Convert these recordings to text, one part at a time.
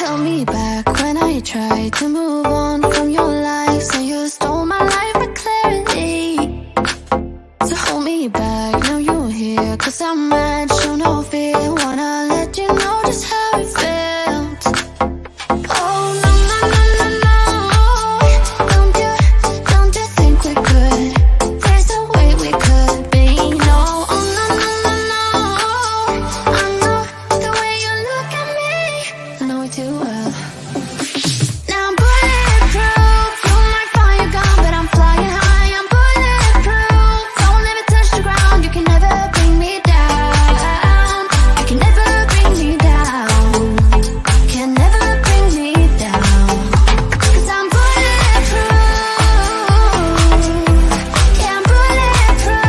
held me back when I tried to move on from your lies, and you stole my life for clarity. So hold me back, now you're here, 'cause I'm mad, show no fear. Wanna let you know just how it felt. Oh no, no, no, no, no. Don't you think we could? There's a way we could be. No, oh no, no, no, no. I know the way you look at me, I know it too well. Now I'm bulletproof, you might find your gun, but I'm flying high. I'm bulletproof, don't let me touch the ground. You can never bring me down. You can never bring me down. Can never bring me down. 'Cause I'm bulletproof. Yeah, I'm bulletproof.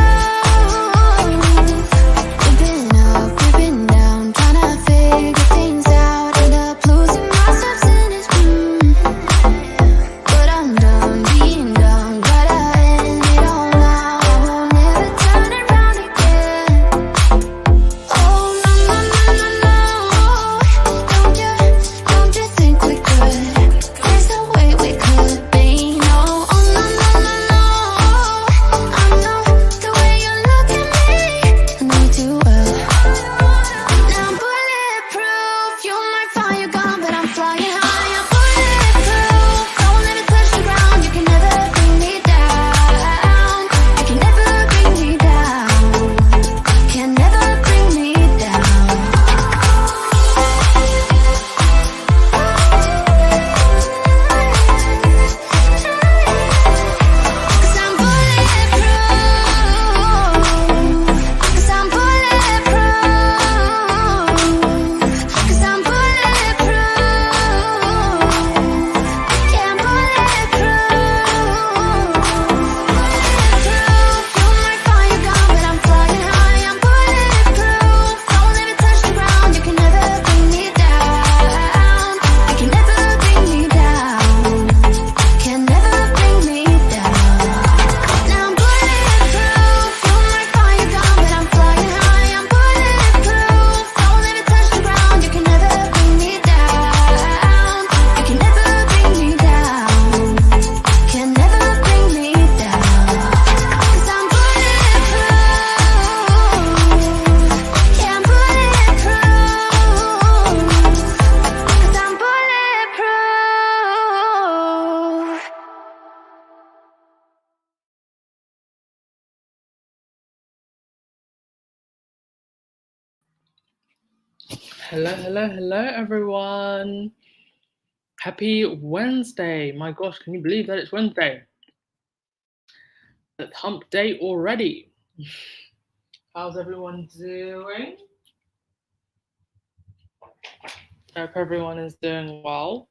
We've been up, we've been down, trying to figure things out. End up losing myself in this but I'm done being done. Glad I ended it all now. I won't ever turn around again. Oh no, no, no, no, no. Don't you think we could? There's a way we could be. No, oh no, no, no, no. I know the way you look at me, I know it too well. Now I'm bulletproof, you might find your gun, but I'm flying high. I'm bulletproof, don't let me touch the ground. You can never bring me down. You can never bring me down. Can never bring me down. Cause I'm bulletproof. Cause I'm bulletproof. Cause I'm bulletproof. Yeah, I'm bulletproof. You might find your gun, but I'm flying high. I'm bulletproof, don't let me touch the ground. You can never bring me down. You can never bring me down. Can never bring me down. Now I'm bulletproof, you might find your gun, but I'm flying high. I'm bulletproof, don't let me touch the ground. You can never bring me down. You can never bring me down. Can never bring me down. 'Cause I'm bulletproof. Yeah, I'm bulletproof. 'Cause I'm bulletproof. Hello, everyone. Happy Wednesday. My gosh, can you believe that it's Wednesday? It's hump day already. How's everyone doing? I hope everyone is doing well.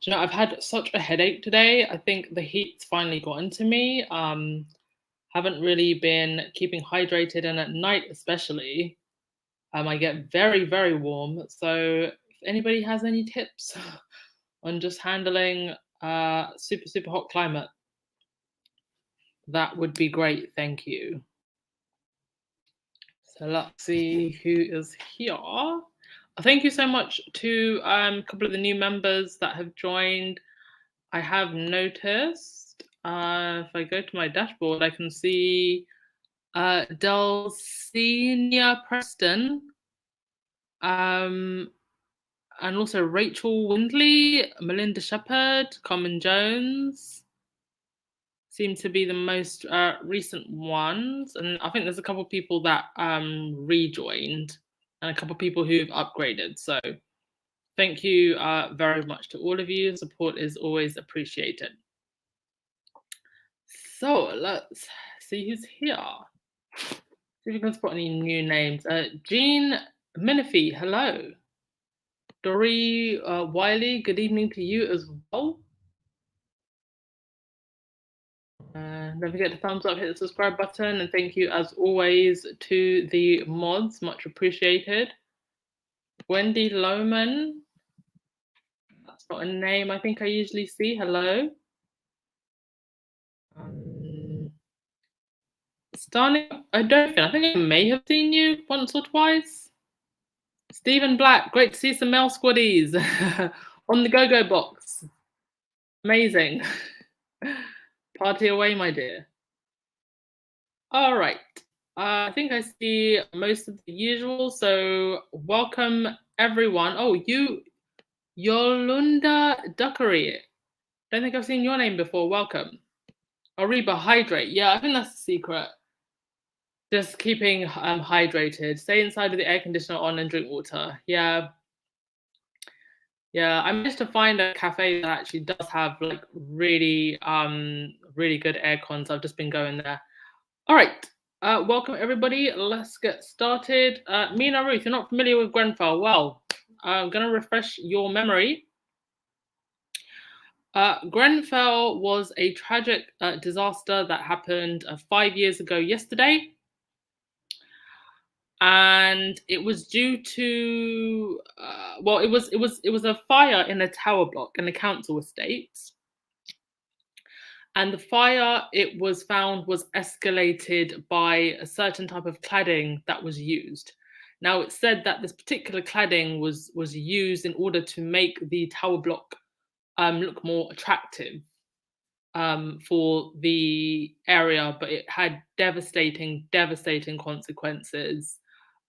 Do you know, I've had such a headache today. I think the heat's finally got into me. Haven't really been keeping hydrated, and at night especially, I get very, very warm. So if anybody has any tips on just handling super, super hot climate, that would be great. Thank you. So let's see who is here. Thank you so much to a couple of the new members that have joined. I have noticed, if I go to my dashboard, I can see Delcinia Preston, and also Rachel Windley, Melinda Shepherd, Carmen Jones seem to be the most recent ones. And I think there's a couple of people that rejoined and a couple of people who've upgraded. So thank you very much to all of you. Support is always appreciated. So let's see who's here. See if we can spot any new names. Jean Minifee, hello. Dory Wiley, good evening to you as well. Don't forget to thumbs up, hit the subscribe button, and thank you as always to the mods, much appreciated. Wendy Lohman, that's not a name I think I usually see, hello. Starting, I think I may have seen you once or twice. Stephen Black, great to see some male squaddies on the go-go box. Amazing. Party away, my dear. All right. I think I see most of the usual. So welcome everyone. Oh, Yolunda Duckery. Don't think I've seen your name before. Welcome. Ariba, hydrate. Yeah, I think that's the secret. Just keeping hydrated. Stay inside with the air conditioner on and drink water. Yeah. Yeah, I managed to find a cafe that actually does have like really good air cons. I've just been going there. All right. Welcome everybody. Let's get started. Mina Ruth, you're not familiar with Grenfell. Well, I'm gonna refresh your memory. Grenfell was a tragic disaster that happened 5 years ago yesterday. And it was due to it was a fire in a tower block in the council estate, and the fire, it was found, was escalated by a certain type of cladding that was used. Now it's said that this particular cladding was used in order to make the tower block look more attractive for the area, but it had devastating consequences.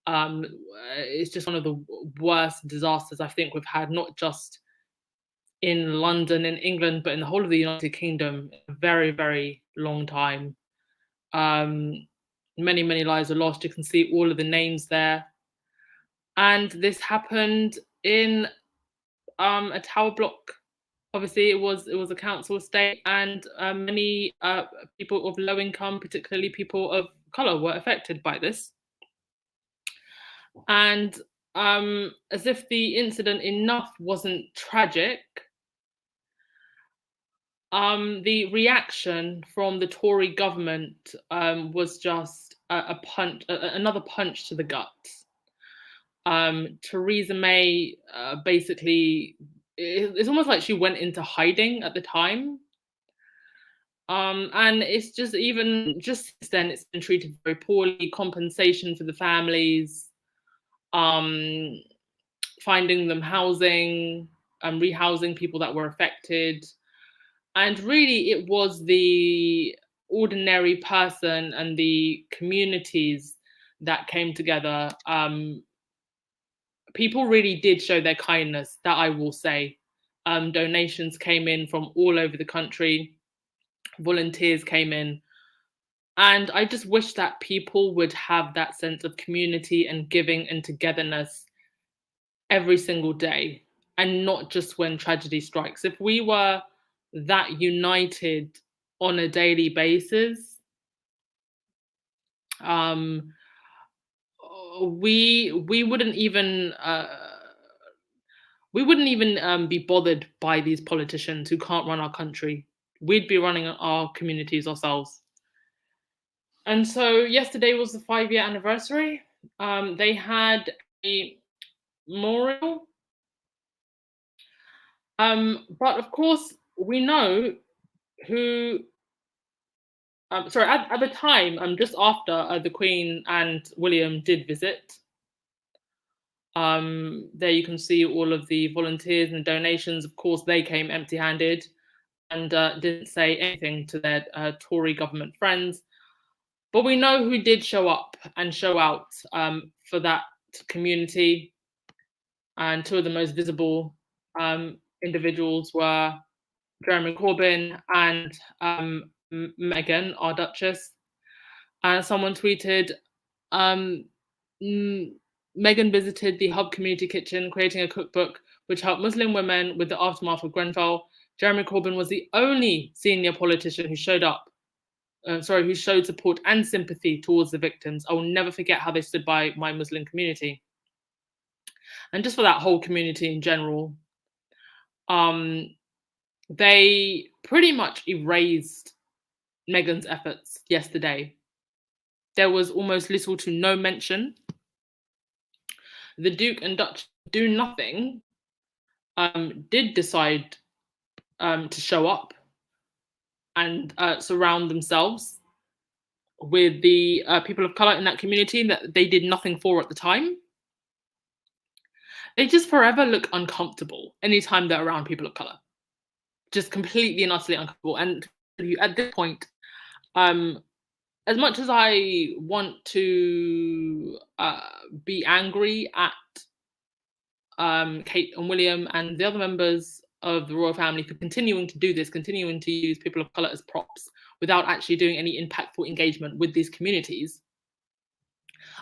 It's just one of the worst disasters I think we've had, not just in London, in England, but in the whole of the United Kingdom in a very long time. Many lives were lost. You can see all of the names there. And this happened in a tower block. Obviously, it was a council estate, and many people of low income, particularly people of colour, were affected by this. And as if the incident enough wasn't tragic, the reaction from the Tory government was just another punch to the gut. Theresa May basically, it's almost like she went into hiding at the time. And it's just, even just since then, it's been treated very poorly. Compensation for the families, finding them housing, rehousing people that were affected. And really, it was the ordinary person and the communities that came together. People really did show their kindness, that I will say. Donations came in from all over the country. Volunteers came in. And I just wish that people would have that sense of community and giving and togetherness every single day, and not just when tragedy strikes. If we were that united on a daily basis, we wouldn't even be bothered by these politicians who can't run our country. We'd be running our communities ourselves. And so yesterday was the 5-year anniversary. They had a memorial. But of course, we know who. At the time, just after the Queen and William did visit. There you can see all of the volunteers and donations. Of course, they came empty-handed and didn't say anything to their Tory government friends. But we know who did show up and show out for that community. And two of the most visible individuals were Jeremy Corbyn and Meghan, our Duchess. And someone tweeted, Meghan visited the Hub Community Kitchen, creating a cookbook which helped Muslim women with the aftermath of Grenfell. Jeremy Corbyn was the only senior politician who showed who showed support and sympathy towards the victims. I will never forget how they stood by my Muslim community. And just for that whole community in general, they pretty much erased Meghan's efforts yesterday. There was almost little to no mention. The Duke and Duchess do nothing, did decide to show up and surround themselves with the people of colour in that community that they did nothing for at the time. They just forever look uncomfortable anytime they're around people of color. Just completely and utterly uncomfortable. And at this point, um, as much as I want to be angry at Kate and William and the other members of the royal family for continuing to do this, continuing to use people of color as props without actually doing any impactful engagement with these communities,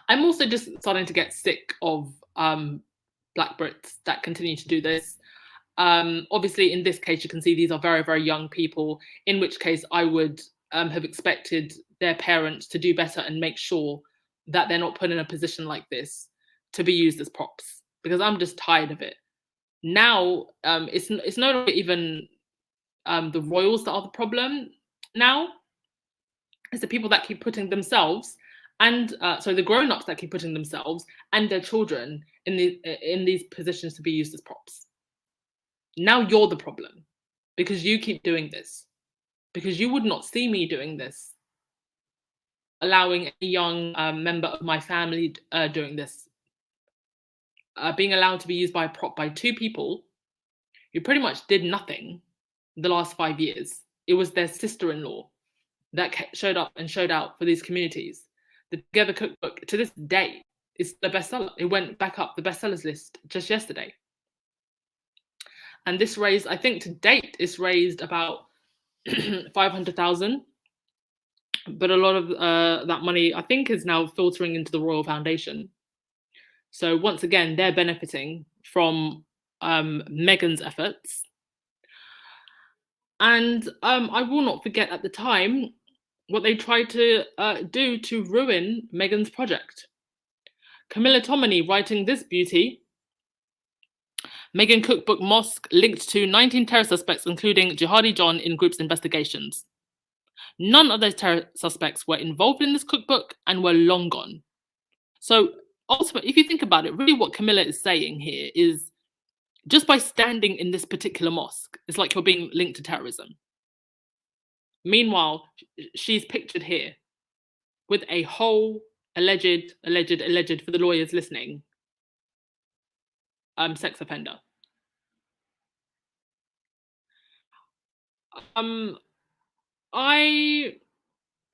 I'm also just starting to get sick of Black Brits that continue to do this. Obviously, in this case, you can see these are very, very young people, in which case I would have expected their parents to do better and make sure that they're not put in a position like this to be used as props, because I'm just tired of it. Now, it's no longer even the royals that are the problem. Now, it's the people that keep putting themselves and the grown-ups that keep putting themselves and their children in these positions to be used as props. Now you're the problem because you keep doing this, because you would not see me doing this, allowing a young member of my family doing this, being allowed to be used by a prop by two people who pretty much did nothing the last 5 years. It was their sister-in-law that showed up and showed out for these communities. The Together Cookbook, to this day, is the bestseller. It went back up the bestsellers list just yesterday. And this raised, I think to date, it's raised about 500,000. But a lot of that money, I think, is now filtering into the Royal Foundation. So once again, they're benefiting from Meghan's efforts. And I will not forget at the time what they tried to do to ruin Meghan's project. Camilla Tominey writing this beauty. Meghan Cookbook Mosque linked to 19 terror suspects, including Jihadi John, in group's investigations. None of those terror suspects were involved in this cookbook and were long gone. So ultimately, if you think about it, really what Camilla is saying here is just by standing in this particular mosque, it's like you're being linked to terrorism. Meanwhile, she's pictured here with a whole alleged, for the lawyers listening, sex offender. I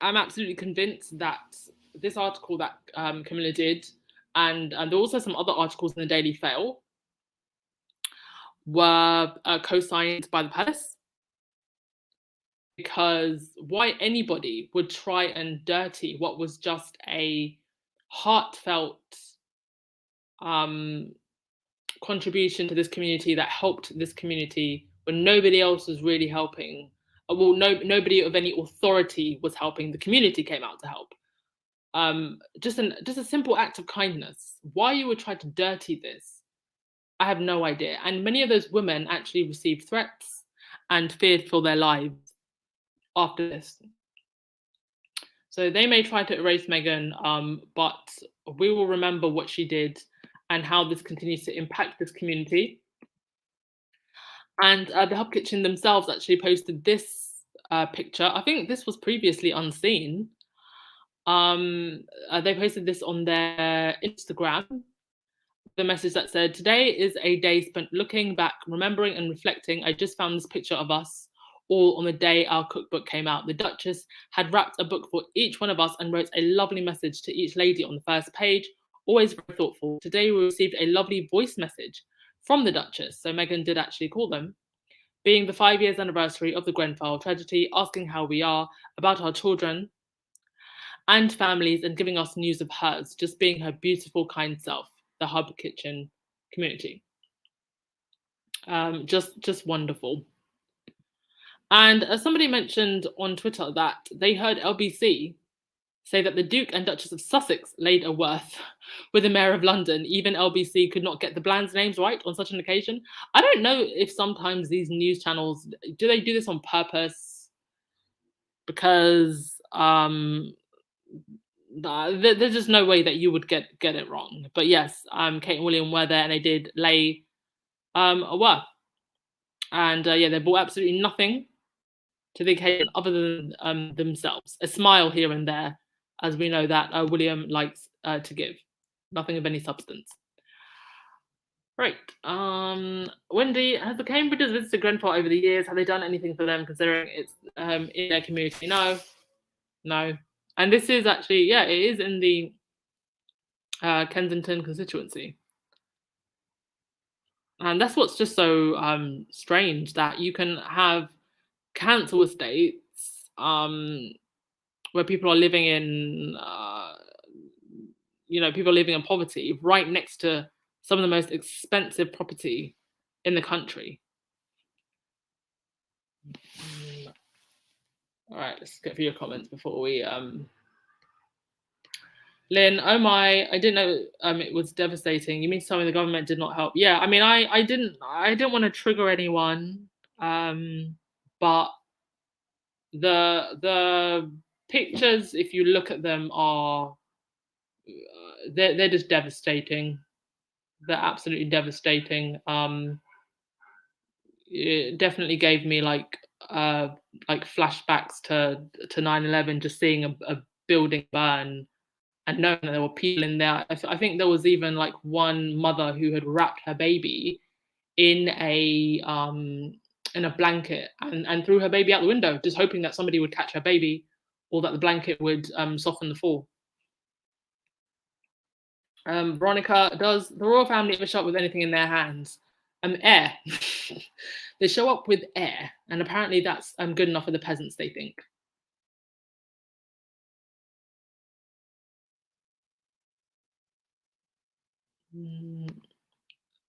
am absolutely convinced that this article that Camilla did, and there were also some other articles in the Daily Fail, were co-signed by the palace. Because why anybody would try and dirty what was just a heartfelt contribution to this community that helped this community when nobody else was really helping. Nobody of any authority was helping. The community came out to help. Just a simple act of kindness. Why you would try to dirty this, I have no idea. And many of those women actually received threats and feared for their lives after this. So they may try to erase Meghan, but we will remember what she did and how this continues to impact this community. And the Hub Kitchen themselves actually posted this picture. I think this was previously unseen. They posted this on their Instagram. The message that said, "Today is a day spent looking back, remembering and reflecting. I just found this picture of us all on the day our cookbook came out. The Duchess had wrapped a book for each one of us and wrote a lovely message to each lady on the first page. Always very thoughtful. Today we received a lovely voice message from the Duchess." So Meghan did actually call them. "Being the 5 years anniversary of the Grenfell tragedy, asking how we are, about our children and families, and giving us news of hers, just being her beautiful, kind self. The Hub Kitchen community." Just wonderful. And somebody mentioned on Twitter that they heard LBC say that the Duke and Duchess of Sussex laid a worth with the Mayor of London. Even LBC could not get the Bland's names right on such an occasion. I don't know if sometimes these news channels, do they do this on purpose? Because there's just no way that you would get it wrong. But yes, Kate and William were there and they did lay a worth. And they brought absolutely nothing to the occasion other than themselves. A smile here and there, as we know that William likes to give. Nothing of any substance. Right. Wendy, has the Cambridges visited Grenfell over the years? Have they done anything for them considering it's in their community? No. No. And this is actually, yeah, it is in the Kensington constituency. And that's what's just so strange, that you can have council estates where people are living in, people living in poverty right next to some of the most expensive property in the country. All right, let's get through your comments before we. Lynn, oh my, I didn't know it was devastating. You mean to tell me the government did not help? Yeah, I mean, I didn't want to trigger anyone, but the pictures, if you look at them, are they're just devastating. They're absolutely devastating. It definitely gave me like flashbacks to 9/11, just seeing a building burn and knowing that there were people in there. I think there was even like one mother who had wrapped her baby in a blanket and threw her baby out the window, just hoping that somebody would catch her baby or that the blanket would soften the fall. Veronica, does the royal family ever show up with anything in their hands? Air. They show up with air, and apparently that's good enough for the peasants, they think.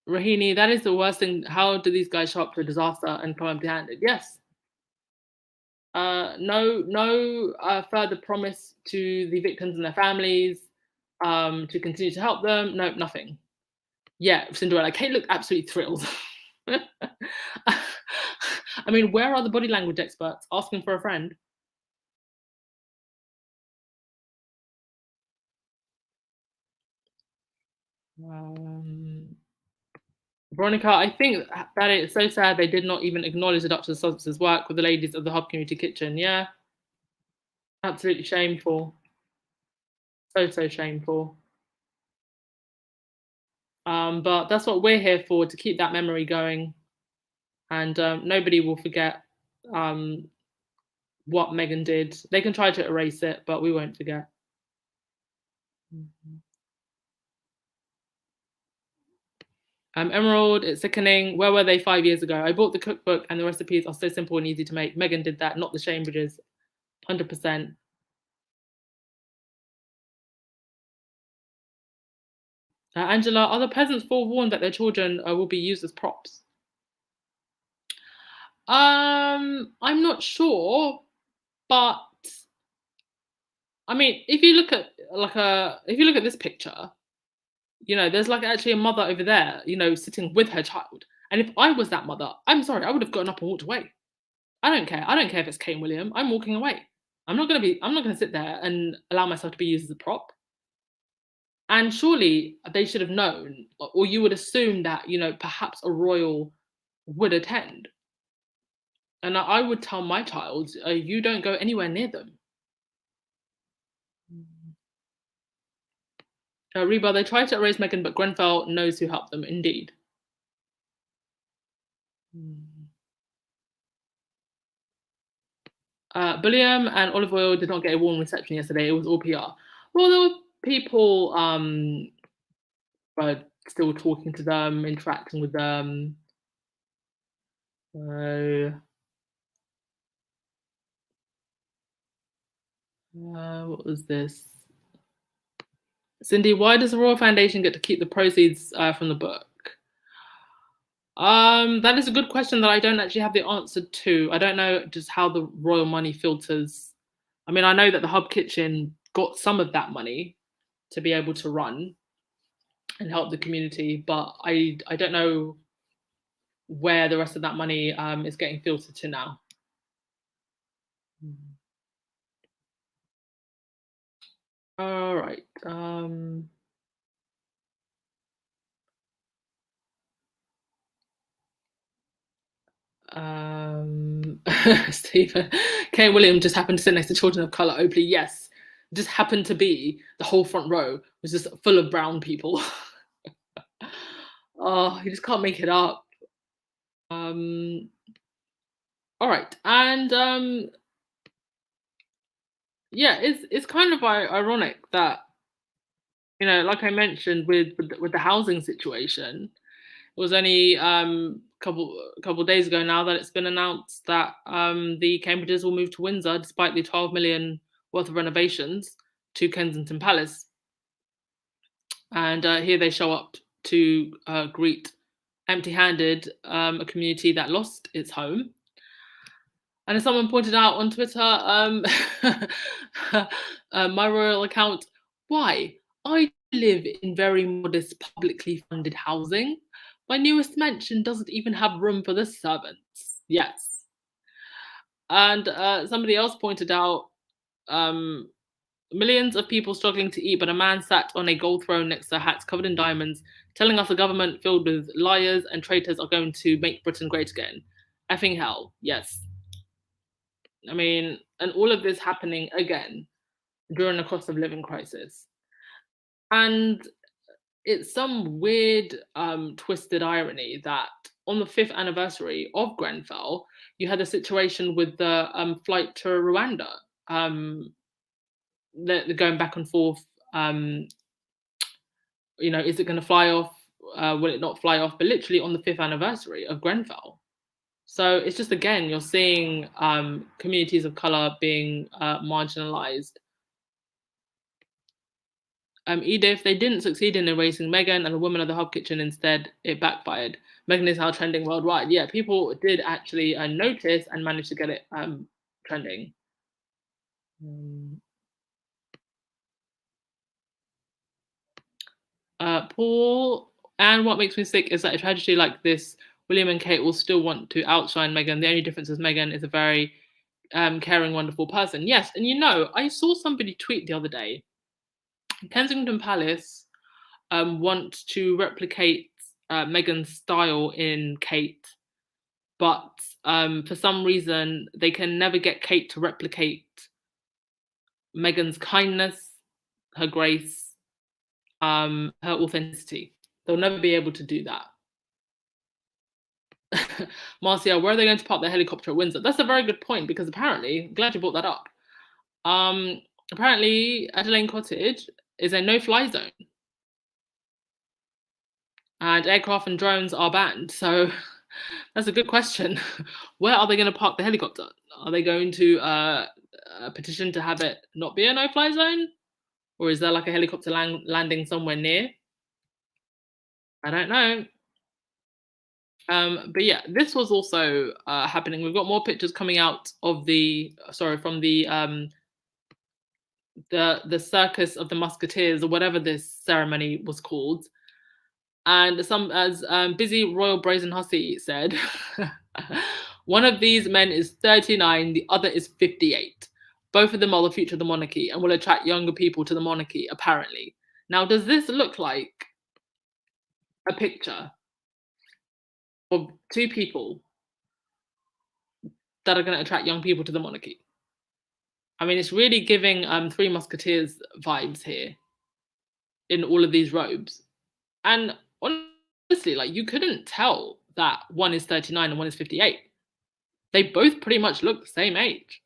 Rahini, that is the worst thing. How do these guys show up to a disaster and come empty-handed? Yes. No further promise to the victims and their families to continue to help them. No, nothing. Yeah, Cinderella. Kate looked absolutely thrilled. I mean, where are the body language experts asking for a friend? Veronica, I think that it's so sad they did not even acknowledge the Duchess of Sussex's work with the ladies of the Hub Community Kitchen. Yeah, absolutely shameful. So shameful. But that's what we're here for, to keep that memory going. And nobody will forget what Meghan did. They can try to erase it, but we won't forget. Emerald, it's sickening. Where were they 5 years ago? I bought the cookbook and the recipes are so simple and easy to make. Meghan did that, not the Chambridges. 100%. Angela, are the peasants forewarned that their children will be used as props? I'm not sure, but I mean, if you look at this picture, there's like actually a mother over there, sitting with her child. And if I was that mother, I'm sorry, I would have gotten up and walked away. I don't care. I don't care if it's Kate and William. I'm walking away. I'm not gonna sit there and allow myself to be used as a prop. And surely they should have known, or you would assume that, perhaps a royal would attend. And I would tell my child, you don't go anywhere near them. Reba, they tried to erase Meghan, but Grenfell knows who helped them, indeed. Bullion and olive oil did not get a warm reception yesterday. It was all PR. Well, there were people still talking to them, interacting with them. What was this? Cindy, why does the Royal Foundation get to keep the proceeds from the book? That is a good question that I don't actually have the answer to. I don't know just how the royal money filters. I mean, I know that the Hub Kitchen got some of that money to be able to run and help the community, but I don't know where the rest of that money is getting filtered to now. All right. Stephen, Kate William just happened to sit next to children of colour. Oakley, yes, just happened to be the whole front row was just full of brown people. Oh, you just can't make it up. Um, all right, and yeah, it's kind of ironic that like I mentioned with the housing situation, it was only couple days ago now that it's been announced that the Cambridges will move to Windsor despite the 12 million worth of renovations to Kensington Palace, and here they show up to greet empty-handed a community that lost its home. And as someone pointed out on Twitter, my royal account, why? I live in very modest publicly funded housing. My newest mansion doesn't even have room for the servants. Yes. And somebody else pointed out um, millions of people struggling to eat, but a man sat on a gold throne next to hats covered in diamonds, telling us a government filled with liars and traitors are going to make Britain great again. Effing hell. Yes. I mean, and all of this happening again during a cost of living crisis. And it's some weird, twisted irony that on the 5th anniversary of Grenfell, you had a situation with the flight to Rwanda. They're going back and forth. Is it going to fly off? Will it not fly off? But literally on the 5th anniversary of Grenfell. So it's just, again, you're seeing communities of colour being marginalised. Edith, they didn't succeed in erasing Meghan and the woman of the hub kitchen. Instead, it backfired. Meghan is now trending worldwide. Yeah, people did actually notice and manage to get it trending. Paul, and what makes me sick is that a tragedy like this, William and Kate will still want to outshine Meghan. The only difference is Meghan is a very caring, wonderful person. Yes, and I saw somebody tweet the other day, Kensington Palace want to replicate Meghan's style in Kate, but for some reason they can never get Kate to replicate Meghan's kindness, her grace, her authenticity. They'll never be able to do that. Marcia, where are they going to park their helicopter at Windsor? That's a very good point, because apparently, glad you brought that up. Apparently, Adeline Cottage is a no-fly zone, and aircraft and drones are banned. So that's a good question. Where are they going to park the helicopter? Are they going to petition to have it not be a no-fly zone, or is there like a helicopter landing somewhere near? I don't know. But yeah, this was also happening. We've got more pictures coming out of from the Circus of the Musketeers, or whatever this ceremony was called. And as Busy Royal Brazen Hussy said, one of these men is 39, the other is 58. Both of them are the future of the monarchy and will attract younger people to the monarchy, apparently. Now, does this look like a picture of two people that are going to attract young people to the monarchy? I mean, it's really giving Three Musketeers vibes here in all of these robes. And honestly, like, you couldn't tell that one is 39 and one is 58. They both pretty much look the same age.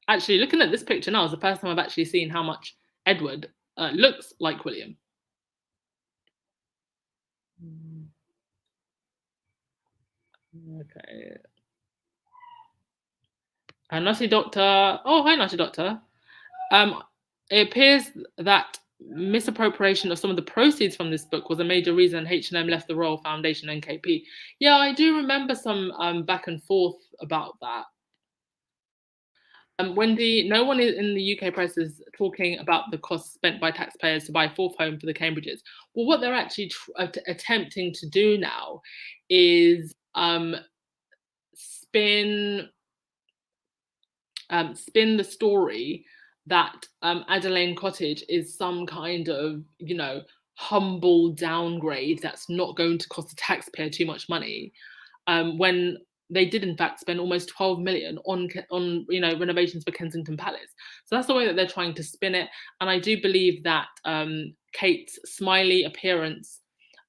Actually, looking at this picture now is the first time I've actually seen how much Edward looks like William. Okay. Nutty Doctor. Oh, hi, Nutty Doctor. It appears that misappropriation of some of the proceeds from this book was a major reason H&M left the Royal Foundation NKP. Yeah, I do remember some back and forth about that. Wendy, no one in the UK press is talking about the costs spent by taxpayers to buy a fourth home for the Cambridges. Well, what they're actually attempting to do now is spin the story that Adeline Cottage is some kind of, humble downgrade that's not going to cost the taxpayer too much money, when they did in fact spend almost 12 million on renovations for Kensington Palace. So that's the way that they're trying to spin it. And I do believe that Kate's smiley appearance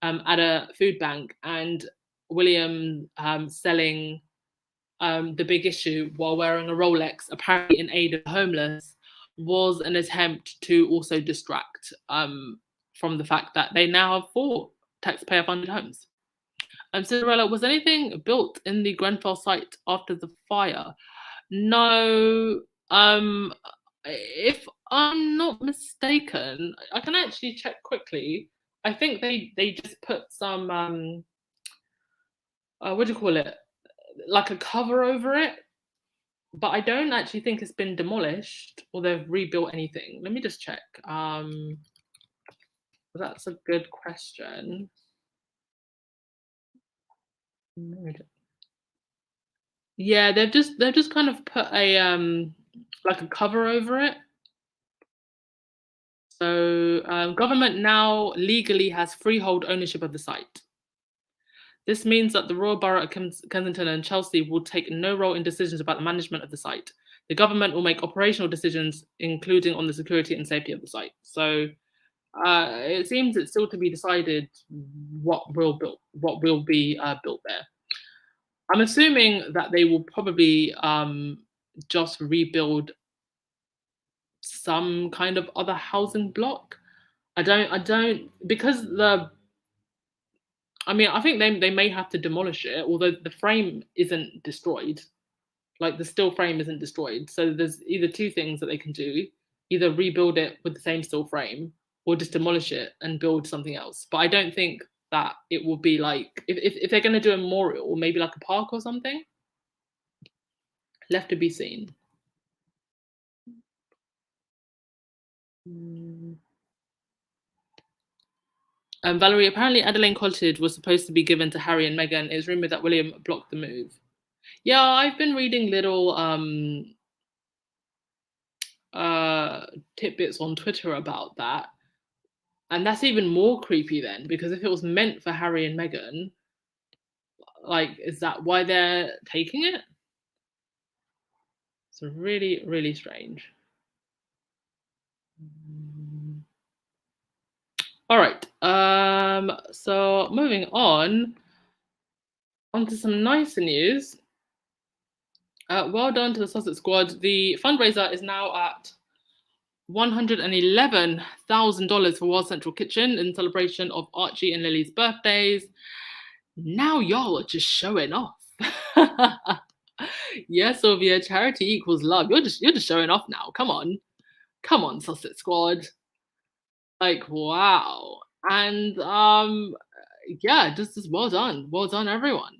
at a food bank, and William selling the big issue while wearing a Rolex, apparently in aid of the homeless, was an attempt to also distract from the fact that they now have 4 taxpayer-funded homes. Cinderella, was anything built in the Grenfell site after the fire? No. If I'm not mistaken, I can actually check quickly. I think they just put some what do you call it? Like a cover over it, but I don't actually think it's been demolished or they've rebuilt anything. Let me just check. That's a good question. Yeah, they've just kind of put a like a cover over it. So government now legally has freehold ownership of the site. This means that the Royal Borough of Kensington and Chelsea will take no role in decisions about the management of the site. The government will make operational decisions, including on the security and safety of the site. So it seems it's still to be decided what will be built there. I'm assuming that they will probably just rebuild some kind of other housing block. I don't because I think they may have to demolish it, although the frame isn't destroyed. Like the steel frame isn't destroyed. So there's either two things that they can do: either rebuild it with the same steel frame, or just demolish it and build something else. But I don't think that it will be like if they're going to do a memorial, maybe like a park or something. Left to be seen. Valerie, apparently Adelaide Cottage was supposed to be given to Harry and Meghan. It's rumored that William blocked the move. Yeah, I've been reading little tidbits on Twitter about that. And that's even more creepy then, because if it was meant for Harry and Meghan, like, is that why they're taking it? It's really, really strange. All right. So moving on to some nicer news. Well done to the Sussex Squad. The fundraiser is now at $111,000 for World Central Kitchen in celebration of Archie and Lily's birthdays. Now y'all are just showing off. Yeah, Sylvia, charity equals love. You're just showing off now. Come on, Sussex Squad. Like, wow. And yeah, just well done, everyone.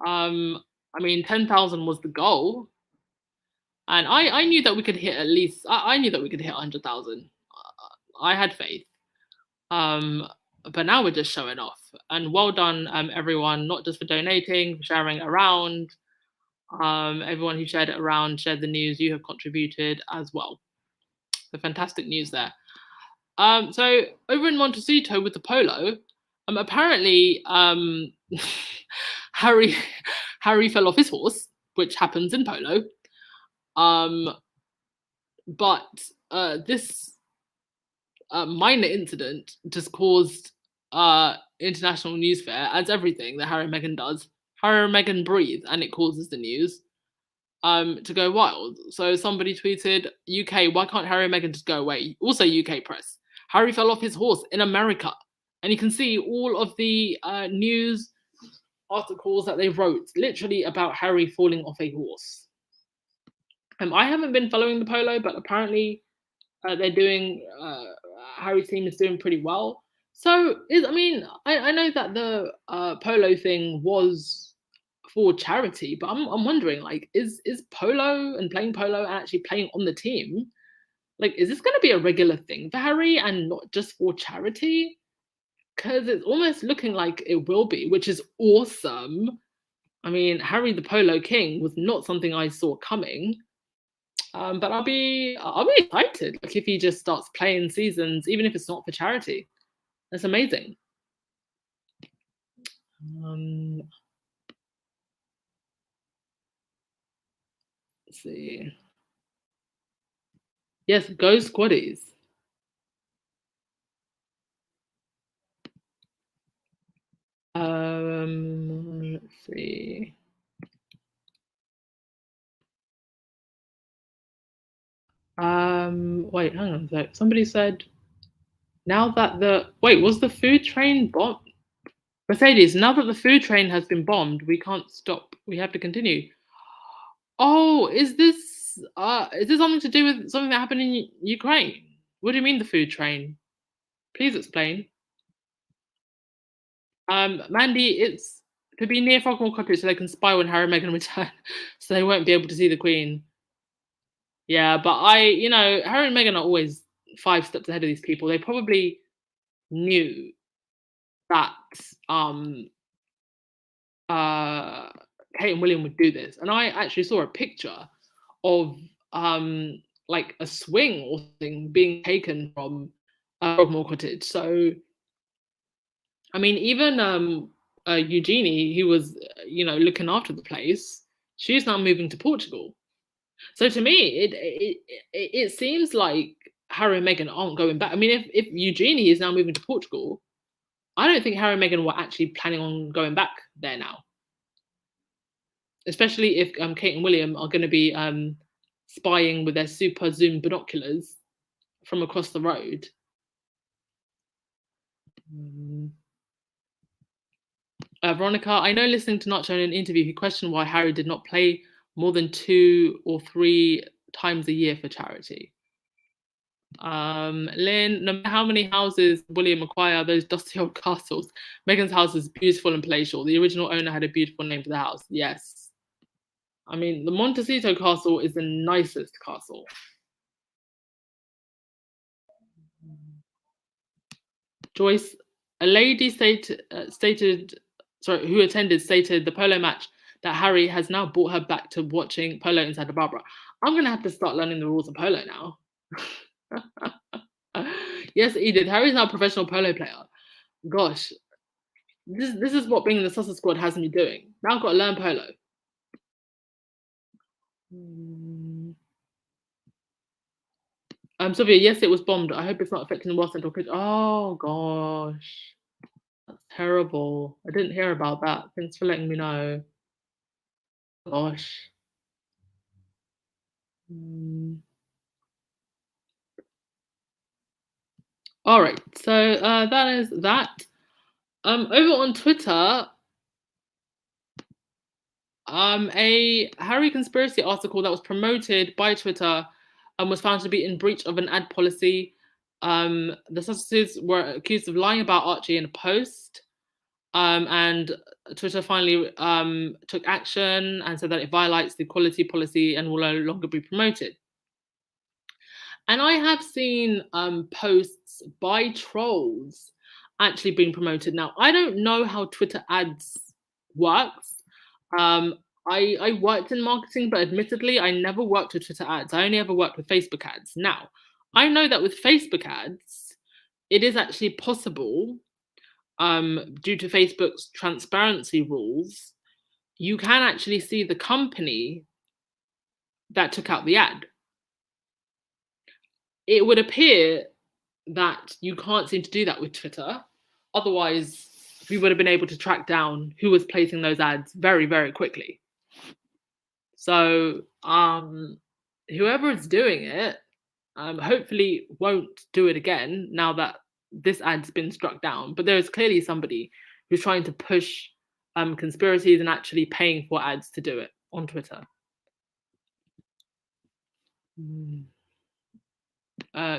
I mean, 10,000 was the goal, and I knew that we could hit at least. I knew that we could hit 100,000. I had faith. But now we're just showing off, and well done, everyone, not just for donating, for sharing it around. Everyone who shared it around, shared the news, you have contributed as well. So fantastic news there. So over in Montecito with the polo, apparently Harry fell off his horse, which happens in polo. But this minor incident just caused international newsfare, as everything that Harry and Meghan does. Harry and Meghan breathe, and it causes the news to go wild. So somebody tweeted, UK, why can't Harry and Meghan just go away? Also UK press, Harry fell off his horse in America. And you can see all of the news articles that they wrote, literally about Harry falling off a horse. I haven't been following the polo, but apparently they're doing, Harry's team is doing pretty well. So, I know that the polo thing was for charity, but I'm wondering, like, is polo and playing polo and actually playing on the team, like, is this going to be a regular thing for Harry and not just for charity? Because it's almost looking like it will be, which is awesome. I mean, Harry the Polo King was not something I saw coming. But I'll be excited, like, if he just starts playing seasons, even if it's not for charity. That's amazing. Let's see. Yes, go Squaddies. see. Wait, hang on a sec. Somebody said now that was the food train bombed? Mercedes, now that the food train has been bombed, we can't stop. We have to continue. Oh, is this something to do with something that happened in Ukraine? What do you mean the food train? Please explain. Mandy, it's to be near Frogmore Cottage so they can spy when Harry and Meghan return, so they won't be able to see the Queen. Yeah, but Harry and Meghan are always 5 steps ahead of these people. They probably knew that uh Kate and William would do this. And I actually saw a picture of like a swing or something being taken from Frogmore Cottage. So I mean, even Eugenie, who was looking after the place, she's now moving to Portugal. So to me, it seems like Harry and Meghan aren't going back. I mean, if Eugenie is now moving to Portugal, I don't think Harry and Meghan were actually planning on going back there now. Especially if Kate and William are going to be spying with their super zoom binoculars from across the road. Veronica, I know listening to Nacho in an interview, he questioned why Harry did not play more than 2 or 3 times a year for charity. Lynn, no matter how many houses William acquire, those dusty old castles. Meghan's house is beautiful and palatial. The original owner had a beautiful name for the house. Yes. I mean, the Montecito Castle is the nicest castle. Joyce, a lady who attended stated the polo match that Harry has now brought her back to watching polo in Santa Barbara. I'm going to have to start learning the rules of polo now. Yes, Edith, Harry's now a professional polo player. Gosh, this is what being in the Sussex Squad has me doing. Now I've got to learn polo. Sophia, yes, it was bombed. I hope it's not affecting the West Central Kitchen. Oh gosh, that's terrible. I didn't hear about that. Thanks for letting me know. Gosh. All right, so that is that. Over on Twitter, a Harry conspiracy article that was promoted by Twitter was found to be in breach of an ad policy. The Sussexes were accused of lying about Archie in a post, and Twitter finally took action and said that it violates the equality policy and will no longer be promoted. And I have seen posts by trolls actually being promoted. Now, I don't know how Twitter ads works. I worked in marketing, but admittedly, I never worked with Twitter ads. I only ever worked with Facebook ads. Now, I know that with Facebook ads, it is actually possible, due to Facebook's transparency rules, you can actually see the company that took out the ad. It would appear that you can't seem to do that with Twitter. Otherwise, we would have been able to track down who was placing those ads very, very quickly. So whoever is doing it, hopefully won't do it again now that this ad's been struck down. But there is clearly somebody who's trying to push conspiracies and actually paying for ads to do it on Twitter.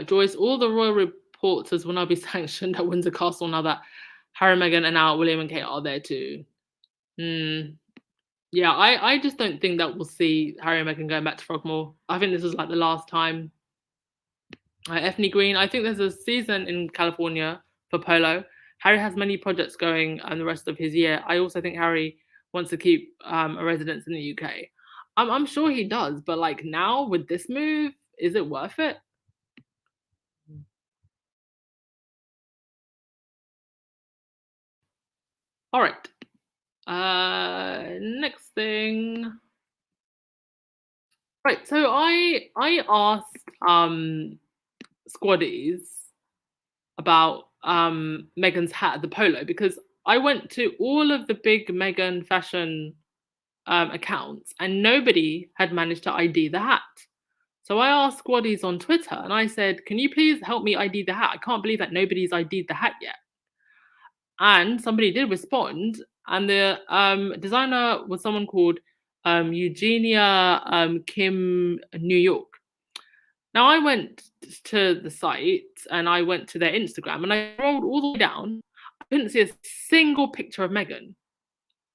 Joyce, all the royal reporters will now be sanctioned at Windsor Castle now that Harry, Meghan, and now William and Kate are there too. Yeah, I just don't think that we'll see Harry and Meghan going back to Frogmore. I think this is like the last time. Ethne Green, I think there's a season in California for polo. Harry has many projects going the rest of his year. I also think Harry wants to keep a residence in the UK. I'm sure he does, but like now with this move, is it worth it? All right. Next thing. Right, so I asked Squaddies about Meghan's hat at the polo because I went to all of the big Meghan fashion accounts, and nobody had managed to ID the hat. So I asked Squaddies on Twitter, and I said, "Can you please help me ID the hat? I can't believe that nobody's ID'd the hat yet." And somebody did respond, and the designer was someone called Eugenia Kim New York. Now I went to the site and I went to their Instagram and I scrolled all the way down. I couldn't see a single picture of Meghan,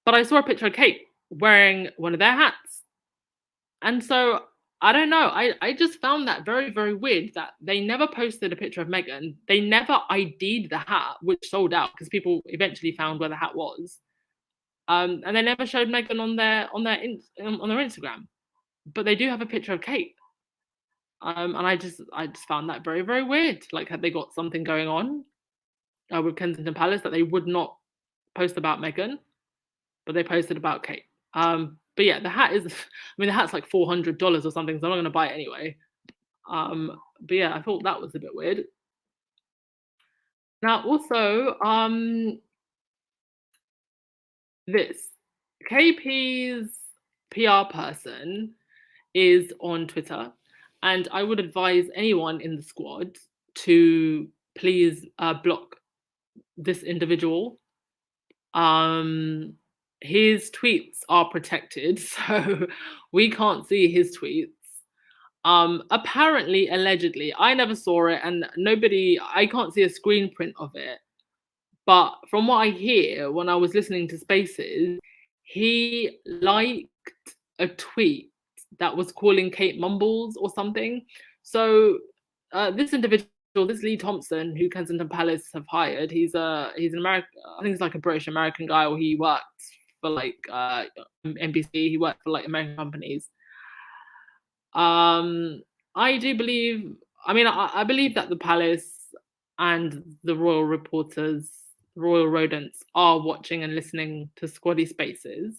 but I saw a picture of Kate wearing one of their hats. And so I don't know. I just found that very, very weird that they never posted a picture of Meghan. They never ID'd the hat, which sold out because people eventually found where the hat was. And they never showed Meghan on their Instagram. But they do have a picture of Kate. And I just found that very, very weird. Like, had they got something going on with Kensington Palace that they would not post about Meghan, but they posted about Kate. But yeah, the hat is, I mean, the hat's like $400 or something, so I'm not going to buy it anyway. But yeah, I thought that was a bit weird. Now, also, this KP's PR person is on Twitter, and I would advise anyone in the squad to please block this individual. His tweets are protected, so we can't see his tweets. Apparently, allegedly, I never saw it, and I can't see a screen print of it. But from what I hear when I was listening to Spaces, he liked a tweet that was calling Kate Mumbles or something. So this individual, this Lee Thompson, who Kensington Palace have hired, he's an American, I think he's like a British American guy, or he worked for like NBC, he worked for like American companies. I do believe, I believe that the palace and the royal reporters, royal rodents, are watching and listening to Squaddy Spaces.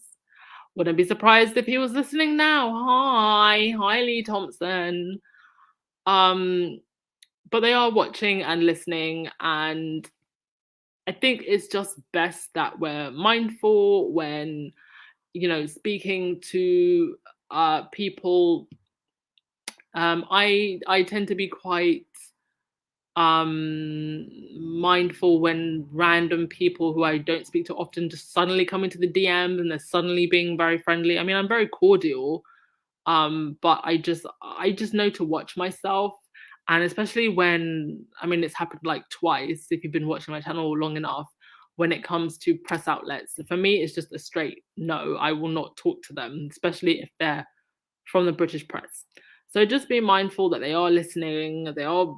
Wouldn't be surprised if he was listening now. Hi Lee Thompson. But they are watching and listening, and I think it's just best that we're mindful when, speaking to people. I tend to be quite mindful when random people who I don't speak to often just suddenly come into the DMs and they're suddenly being very friendly. I mean, I'm very cordial, but I just know to watch myself. And especially when, it's happened like twice, if you've been watching my channel long enough, when it comes to press outlets. For me, it's just a straight no. I will not talk to them, especially if they're from the British press. So just be mindful that they are listening, they are,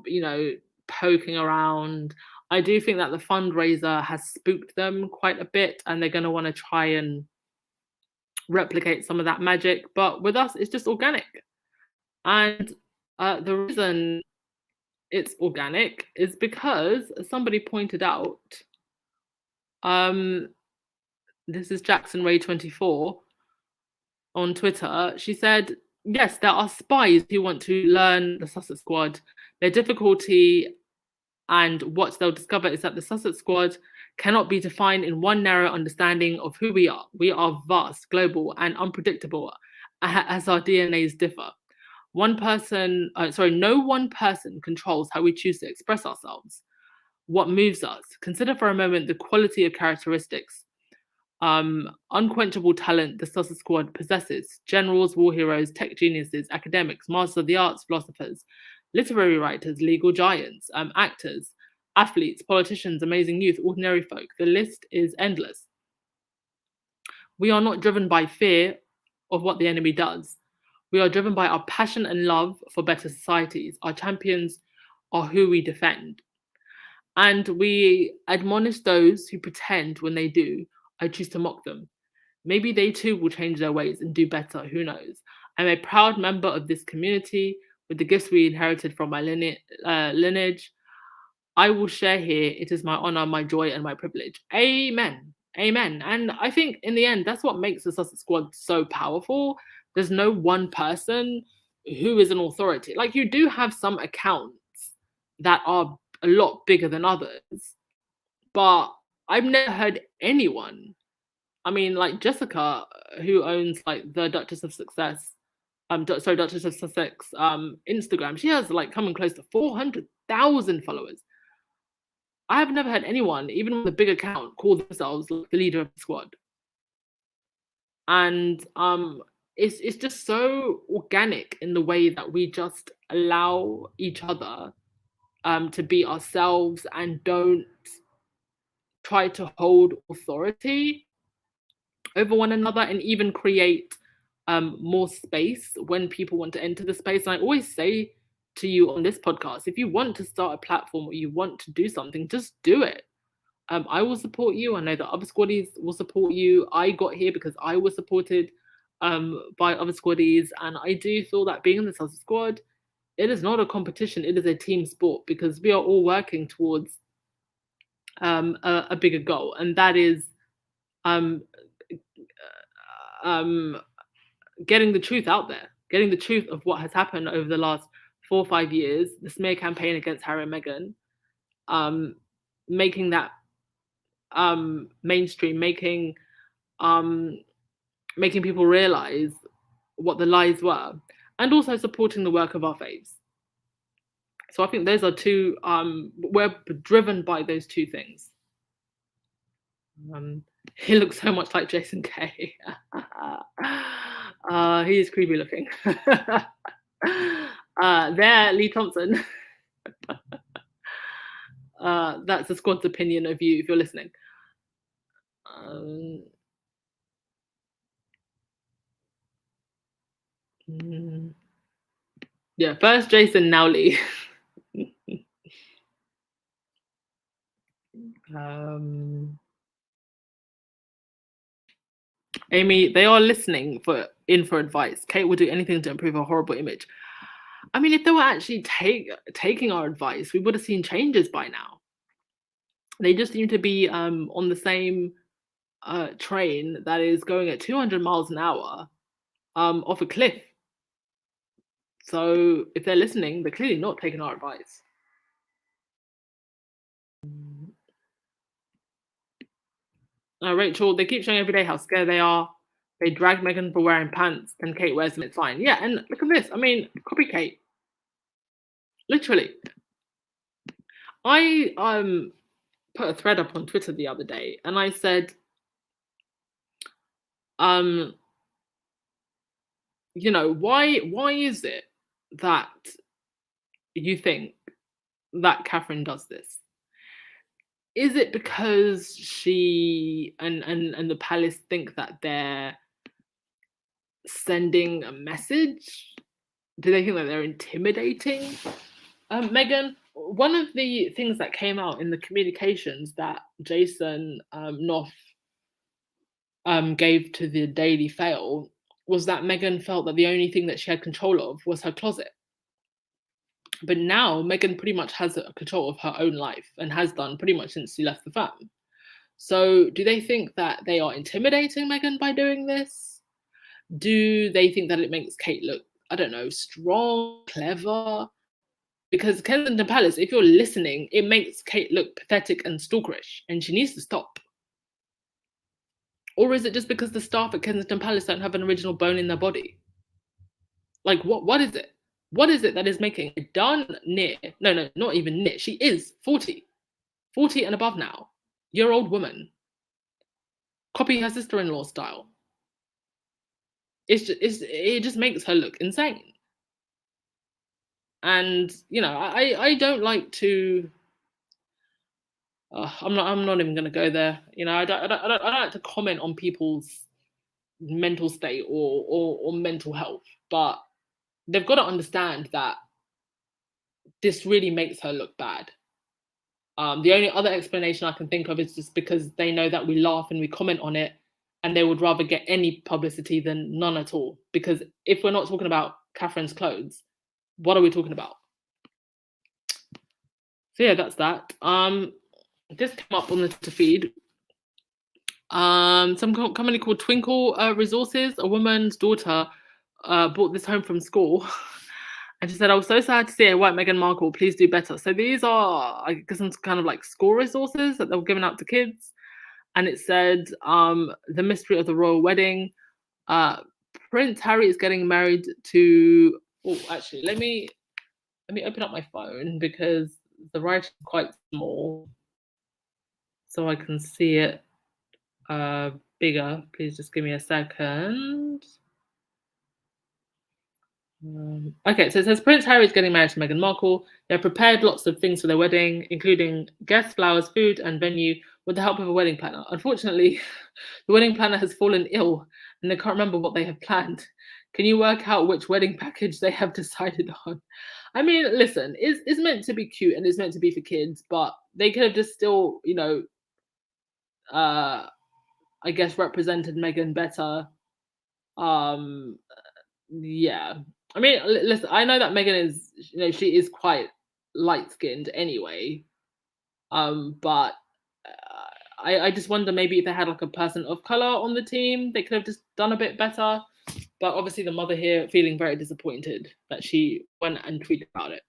poking around. I do think that the fundraiser has spooked them quite a bit, and they're going to want to try and replicate some of that magic. But with us, it's just organic. And the reason it's organic is because somebody pointed out, this is Jackson Ray 24 on Twitter. She said, yes, there are spies who want to learn the Sussex Squad. Their difficulty and what they'll discover is that the Sussex Squad cannot be defined in one narrow understanding of who we are. We are vast, global, and unpredictable as our DNAs differ. No one person controls how we choose to express ourselves, what moves us. Consider for a moment the quality of characteristics, unquenchable talent the Sussex Squad possesses: generals, war heroes, tech geniuses, academics, masters of the arts, philosophers, literary writers, legal giants, actors, athletes, politicians, amazing youth, ordinary folk. The list is endless. We are not driven by fear of what the enemy does. We are driven by our passion and love for better societies. Our champions are who we defend. And we admonish those who pretend when they do. I choose to mock them. Maybe they too will change their ways and do better, who knows? I'm a proud member of this community with the gifts we inherited from my lineage. I will share here. It is my honor, my joy, and my privilege. Amen. Amen. And I think in the end, that's what makes the Sussex Squad so powerful. There's no one person who is an authority. Like, you do have some accounts that are a lot bigger than others, but I've never heard anyone. I mean, like Jessica, who owns like the Duchess of Success, Duchess of Sussex, Instagram. She has like coming close to 400,000 followers. I have never had anyone, even with a big account, call themselves like the leader of the squad. And it's just so organic in the way that we just allow each other to be ourselves and don't try to hold authority over one another and even create more space when people want to enter the space. And I always say to you on this podcast, if you want to start a platform or you want to do something, just do it. I will support you. I know that other squaddies will support you. I got here because I was supported by other squaddies, and I do feel that being in the Sussex Squad, it is not a competition, it is a team sport, because we are all working towards a bigger goal, and that is getting the truth out there, getting the truth of what has happened over the last 4 or 5 years, the smear campaign against Harry and Meghan, making that mainstream, making people realize what the lies were, and also supporting the work of our faves. So I think those are two, we're driven by those two things. He looks so much like Jason Kay. He is creepy looking. There, Lee Thompson. That's the squad's opinion of you if you're listening. Yeah, first Jason, now Lee. Amy, they are listening for advice. Kate will do anything to improve her horrible image. I mean, if they were actually taking our advice, we would have seen changes by now. They just seem to be on the same train that is going at 200 miles an hour off a cliff. So if they're listening, they're clearly not taking our advice. Rachel, they keep showing every day how scared they are. They drag Meghan for wearing pants, and Kate wears them, it's fine. Yeah, and look at this. I mean, copy Kate. Literally. I put a thread up on Twitter the other day, and I said, you know, why is it that you think that Catherine does this? Is it because she and the palace think that they're sending a message? Do they think that they're intimidating Meghan? One of the things that came out in the communications that Jason Knopf gave to the Daily Fail was that Meghan felt that the only thing that she had control of was her closet. But now Meghan pretty much has control of her own life and has done pretty much since she left the firm. So do they think that they are intimidating Meghan by doing this? Do they think that it makes Kate look, I don't know, strong, clever? Because Kensington Palace, if you're listening, it makes Kate look pathetic and stalkerish, and she needs to stop. Or is it just because the staff at Kensington Palace don't have an original bone in their body? Like, what is it? What is it that is making a darn near, no, not even near, she is 40 and above now, year-old woman, copy her sister-in-law style. It just makes her look insane. And, you know, I don't like to, I'm not even going to go there. You know, I don't like to comment on people's mental state or mental health, but they've got to understand that this really makes her look bad. The only other explanation I can think of is just because they know that we laugh and we comment on it, and they would rather get any publicity than none at all. Because if we're not talking about Catherine's clothes, what are we talking about? So yeah, that's that. This came up on the feed. Some company called Twinkle Resources, a woman's daughter brought this home from school. And she said, I was so sad to see a white Meghan Markle, please do better. So these are, I guess, some kind of like school resources that they were giving out to kids. and it said, the mystery of the royal wedding. Uh, Prince Harry is getting married to. Oh, actually, let me open up my phone because the writing is quite small, so I can see it bigger. Please just give me a second. Okay, so it says Prince Harry is getting married to Meghan Markle. They have prepared lots of things for their wedding, including guests, flowers, food, and venue, with the help of a wedding planner. Unfortunately, the wedding planner has fallen ill and they can't remember what they have planned. Can you work out which wedding package they have decided on? I mean, listen, it's meant to be cute and it's meant to be for kids, but they could have just still, uh, I guess represented Meghan better. Um, yeah. I mean, listen, I know that Meghan is, she is quite light skinned anyway. But I just wonder maybe if they had like a person of color on the team, they could have just done a bit better. But obviously, the mother here feeling very disappointed that she went and tweeted about it.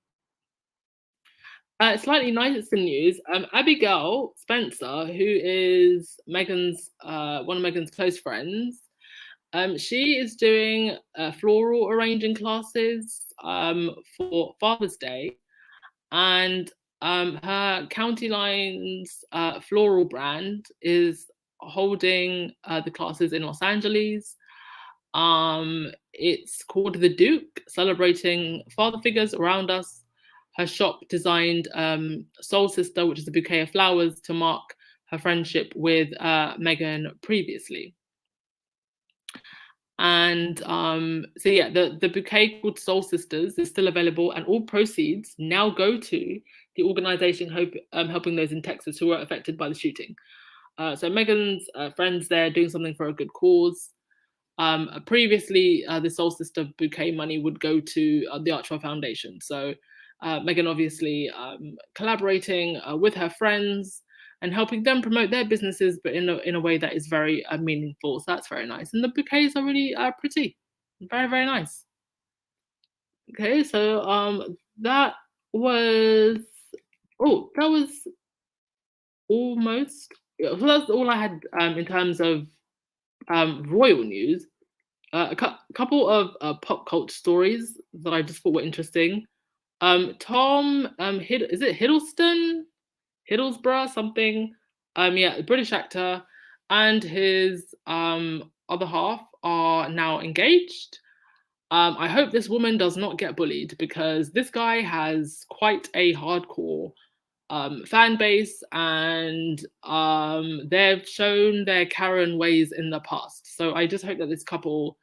Slightly nicer news. Abigail Spencer, who is Meghan's one of Meghan's close friends, she is doing floral arranging classes for Father's Day, and her County Lines floral brand is holding the classes in Los Angeles. It's called The Duke, celebrating father figures around us. Her shop designed Soul Sister, which is a bouquet of flowers to mark her friendship with Meghan previously. And so yeah, the bouquet called Soul Sisters is still available, and all proceeds now go to the organization helping those in Texas who were affected by the shooting. So Meghan's friends there doing something for a good cause. Previously, the Soul Sister bouquet money would go to the Archwell Foundation. So Meghan obviously collaborating with her friends and helping them promote their businesses, but in a way that is very meaningful. So that's very nice. And the bouquets are really pretty, very, very nice. Okay, so that was almost, yeah, so that's all I had in terms of royal news. A couple of pop culture stories that I just thought were interesting. Tom is it Hiddlesborough something? Yeah, the British actor and his other half are now engaged. I hope this woman does not get bullied because this guy has quite a hardcore fan base, and they've shown their Karen ways in the past. So I just hope that this couple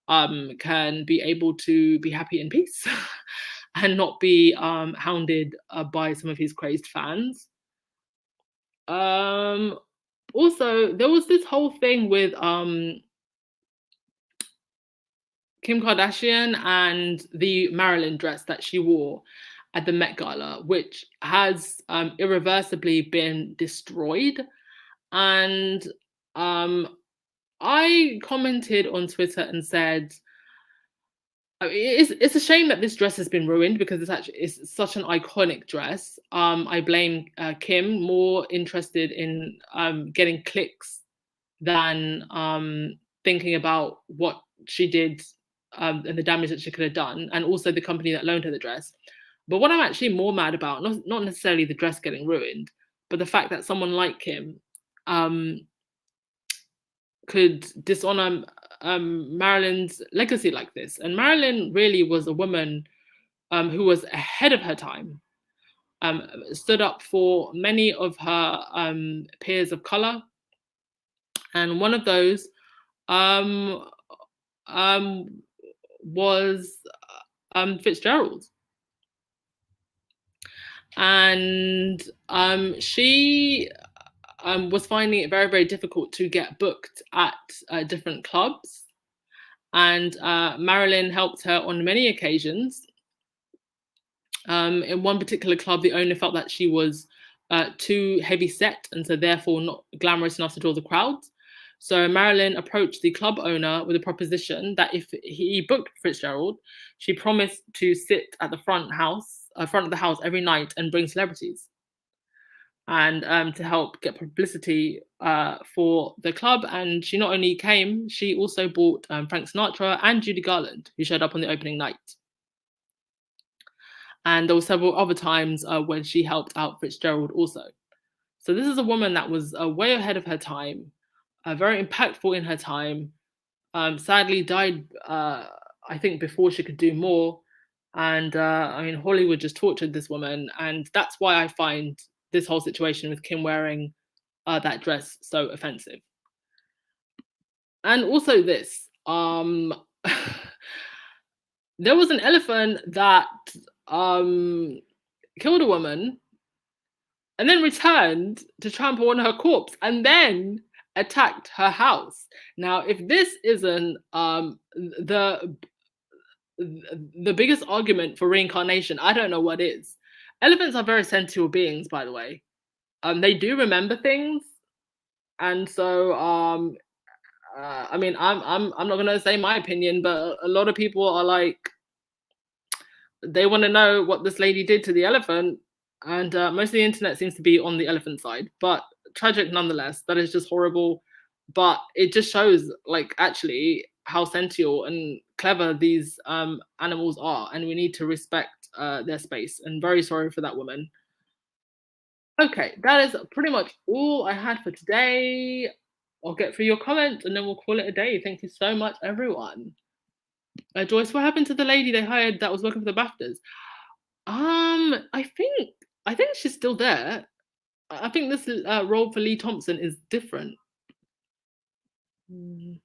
can be able to be happy in peace and not be hounded by some of his crazed fans. Also, there was this whole thing with Kim Kardashian and the Marilyn dress that she wore at the Met Gala, which has irreversibly been destroyed. And I commented on Twitter and said, it's a shame that this dress has been ruined because it's such an iconic dress. I blame Kim, more interested in getting clicks than thinking about what she did and the damage that she could have done, and also the company that loaned her the dress. But what I'm actually more mad about, not necessarily the dress getting ruined, but the fact that someone like Kim could dishonor Marilyn's legacy like this. And Marilyn really was a woman who was ahead of her time, stood up for many of her peers of color. And one of those was Fitzgerald. And she was finding it very, very difficult to get booked at different clubs. And Marilyn helped her on many occasions. In one particular club, the owner felt that she was too heavy set and so therefore not glamorous enough to draw the crowds. So Marilyn approached the club owner with a proposition that if he booked Fitzgerald, she promised to sit at the front of the house every night and bring celebrities. and to help get publicity for the club. And she not only came, she also brought Frank Sinatra and Judy Garland, who showed up on the opening night. And there were several other times when she helped out Fitzgerald also. So this is a woman that was way ahead of her time, very impactful in her time. Sadly, died I think before she could do more. And I mean, Hollywood just tortured this woman, and that's why I find this whole situation with Kim wearing that dress so offensive. And also this, there was an elephant that killed a woman and then returned to trample on her corpse and then attacked her house. Now, if this isn't the biggest argument for reincarnation, I don't know what is. Elephants are very sensual beings, by the way. They do remember things, and so I mean, I'm not gonna say my opinion, but a lot of people are like, they want to know what this lady did to the elephant, and most of the internet seems to be on the elephant side. But tragic nonetheless. That is just horrible. But it just shows, like, actually how sensual and clever these animals are, and we need to respect their space. And very sorry for that woman. Okay, that is pretty much all I had for today. I'll get through your comments and then we'll call it a day. Thank you so much, everyone. Joyce, what happened to the lady they hired that was working for the BAFTAs? I think she's still there. I think this role for Lee Thompson is different. You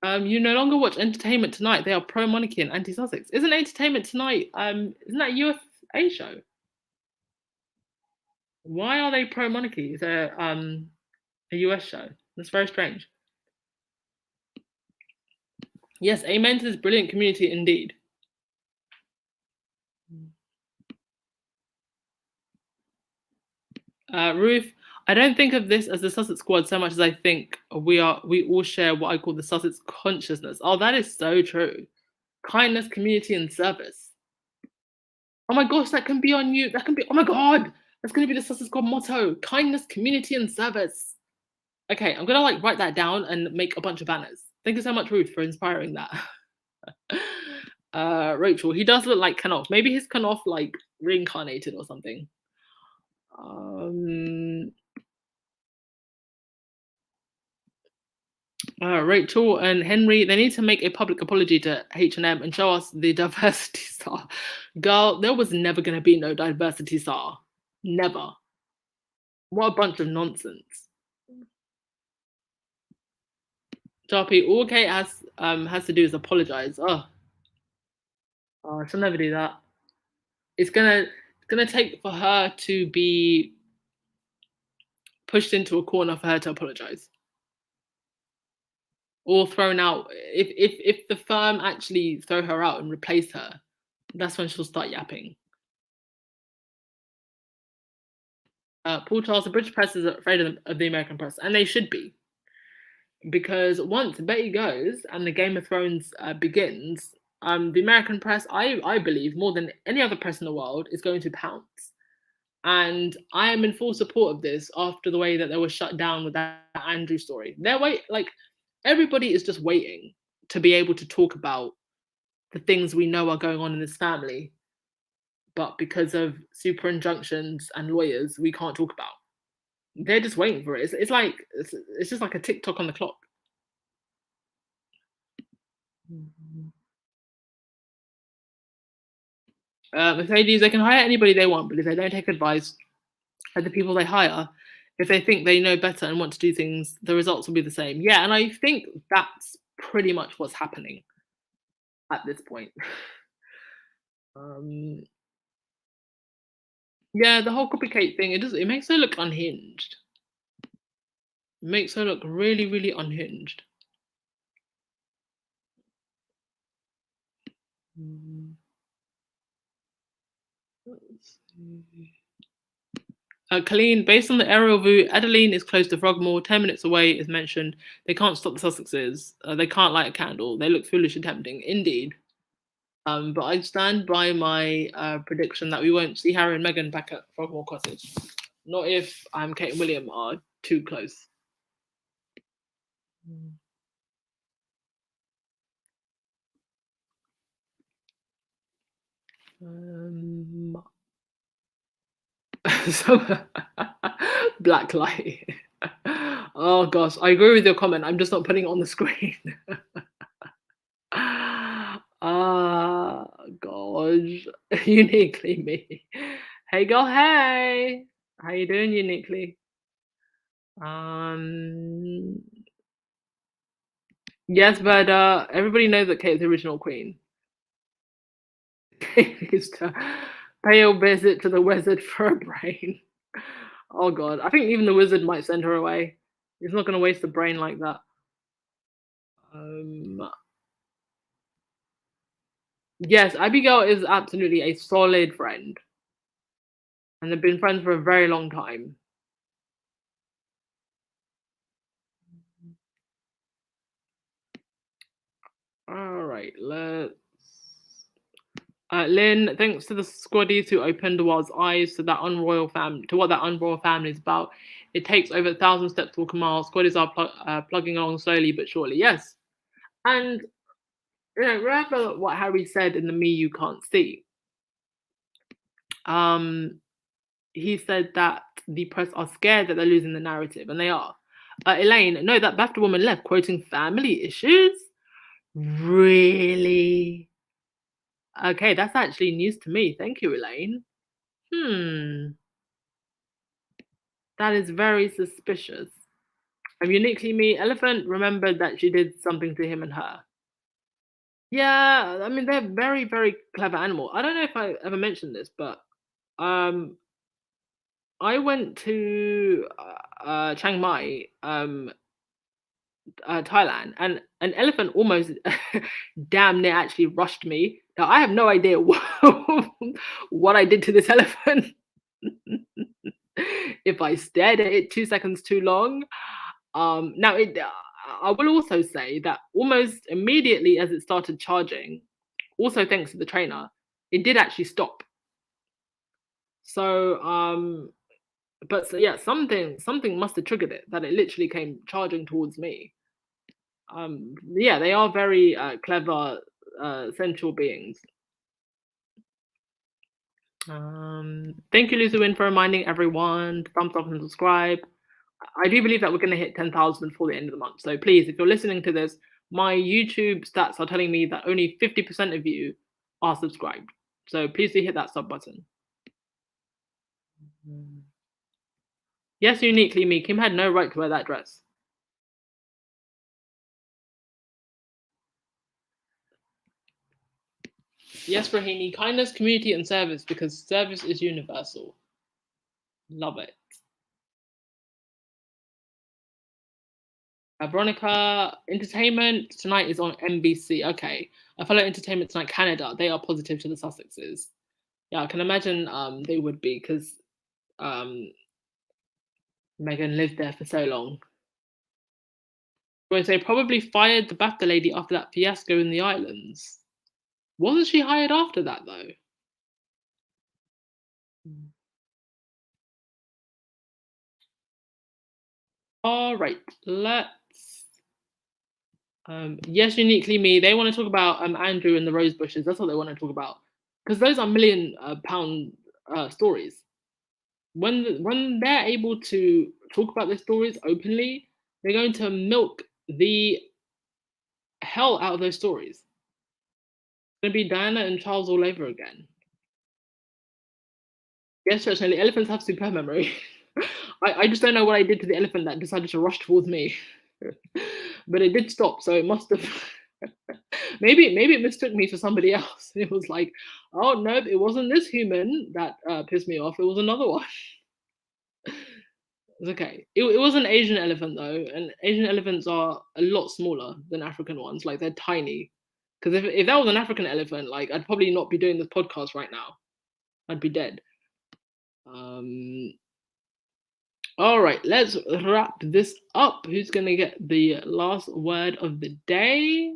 no longer watch Entertainment Tonight. They are pro-monarchy and anti-Sussex. Isn't Entertainment Tonight? Isn't that a USA show? Why are they pro-monarchy? It's a US show. That's very strange. Yes, amen to this brilliant community indeed. Ruth, I don't think of this as the Sussex Squad so much as I think we all share what I call the Sussex consciousness. Oh, that is so true. Kindness, community, and service. Oh my gosh, that can be on you. That can be, oh my God, that's going to be the Sussex Squad motto. Kindness, community, and service. Okay, I'm going to like write that down and make a bunch of banners. Thank you so much, Ruth, for inspiring that. Rachel, he does look like Kanoff. Maybe he's Kanoff like reincarnated or something. Rachel and Henry, they need to make a public apology to H&M and show us the diversity star. Girl, there was never going to be no diversity star. Never. What a bunch of nonsense. Jarpy, all Kate has to do is apologize. Oh, she'll never do that. It's gonna take for her to be pushed into a corner for her to apologize, or thrown out. If the firm actually throw her out and replace her, that's when she'll start yapping. Paul Charles, the British press is afraid of the American press, and they should be. Because once Betty goes and the Game of Thrones begins, the American press, I believe, more than any other press in the world, is going to pounce. And I am in full support of this after the way that they were shut down with that Andrew story. Everybody is just waiting to be able to talk about the things we know are going on in this family. But because of super injunctions and lawyers, we can't talk about. They're just waiting for it. It's just like a tick-tock on the clock. Mercedes, they can hire anybody they want, but if they don't take advice of the people they hire, if they think they know better and want to do things, the results will be the same. Yeah, and I think that's pretty much what's happening at this point. Yeah, the whole copycat thing, it makes her look unhinged. It makes her look really, really unhinged. Let's see. Colleen, based on the aerial view, Adeline is close to Frogmore, 10 minutes away is mentioned. They can't stop the Sussexes. They can't light a candle. They look foolish and tempting. Indeed. But I stand by my prediction that we won't see Harry and Meghan back at Frogmore Cottage. Not if Kate and William are too close. So black light. Oh gosh, I agree with your comment. I'm just not putting it on the screen. Ah, gosh, uniquely me. Hey, girl. Hey, how you doing, uniquely? Um, yes, but everybody knows that Kate's the original queen. Kate needs to pay a visit to the wizard for a brain. Oh god, I think even the wizard might send her away. He's not going to waste a brain like that. Um, yes, Abigail is absolutely a solid friend, and they've been friends for a very long time. All right, let's. Lynn, thanks to the Squaddies who opened the world's eyes to that unroyal family, to what that unroyal family is about. It takes over 1,000 steps to walk a mile. Squaddies are plugging along slowly but surely. Yes, and remember what Harry said in the Me You Can't See. He said that the press are scared that they're losing the narrative, and they are. Elaine, no, that BAFTA woman left quoting family issues. Really? Okay, that's actually news to me. Thank you, Elaine. That is very suspicious. Uniquely me, Elephant remembered that she did something to him and her. Yeah, I mean they're very, very clever animal. I don't know if I ever mentioned this, but um I went to Chiang Mai, Thailand, and an elephant almost damn near actually rushed me. Now I have no idea what I did to this elephant. If I stared at it 2 seconds too long. Now I will also say that almost immediately as it started charging, also thanks to the trainer, it did actually stop. So but so, yeah, something must have triggered it that it literally came charging towards me. Yeah, they are very clever sensual beings. Thank you, Lucy for reminding everyone to thumbs up and subscribe. I do believe that we're going to hit 10,000 before the end of the month. So please, if you're listening to this, my YouTube stats are telling me that only 50% of you are subscribed. So please do hit that sub button. Yes, uniquely me. Kim had no right to wear that dress. Yes, Rahini, kindness, community, and service, because service is universal. Love it. Veronica, entertainment tonight is on NBC. Okay. I follow Entertainment Tonight Canada. They are positive to the Sussexes. Yeah, I can imagine they would be because Meghan lived there for so long. Whereas they probably fired the BAFTA lady after that fiasco in the islands. Wasn't she hired after that though? All right, let's. Yes, uniquely me. They want to talk about Andrew and the rose bushes. That's what they want to talk about because those are £1 million stories. When they're able to talk about their stories openly, they're going to milk the hell out of those stories. It's going to be Diana and Charles all over again. Yes, certainly. Elephants have superb memory. I just don't know what I did to the elephant that decided to rush towards me. But it did stop, so it must have. maybe it mistook me for somebody else. It was like, oh no, it wasn't this human that pissed me off. It was another one. It's okay. It was an Asian elephant though, and Asian elephants are a lot smaller than African ones. Like they're tiny. Because if that was an African elephant, like I'd probably not be doing this podcast right now. I'd be dead. All right, let's wrap this up. Who's gonna get the last word of the day?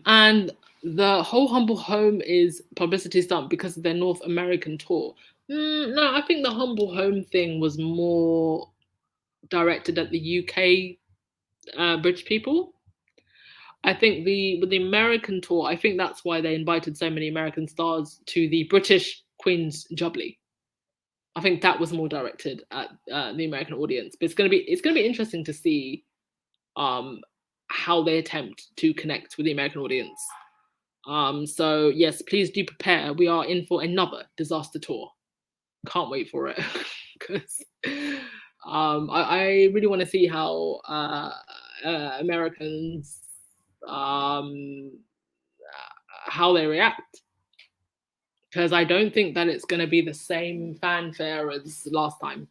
And the whole Humble Home is publicity stunt because of their North American tour. No, I think the Humble Home thing was more directed at the UK British people. I think with the American tour, I think that's why they invited so many American stars to the British Queen's Jubilee. I think that was more directed at the American audience. But it's gonna be interesting to see how they attempt to connect with the American audience. So yes, please do prepare. We are in for another disaster tour. Can't wait for it because I really want to see how Americans how they react, because I don't think that it's going to be the same fanfare as last time.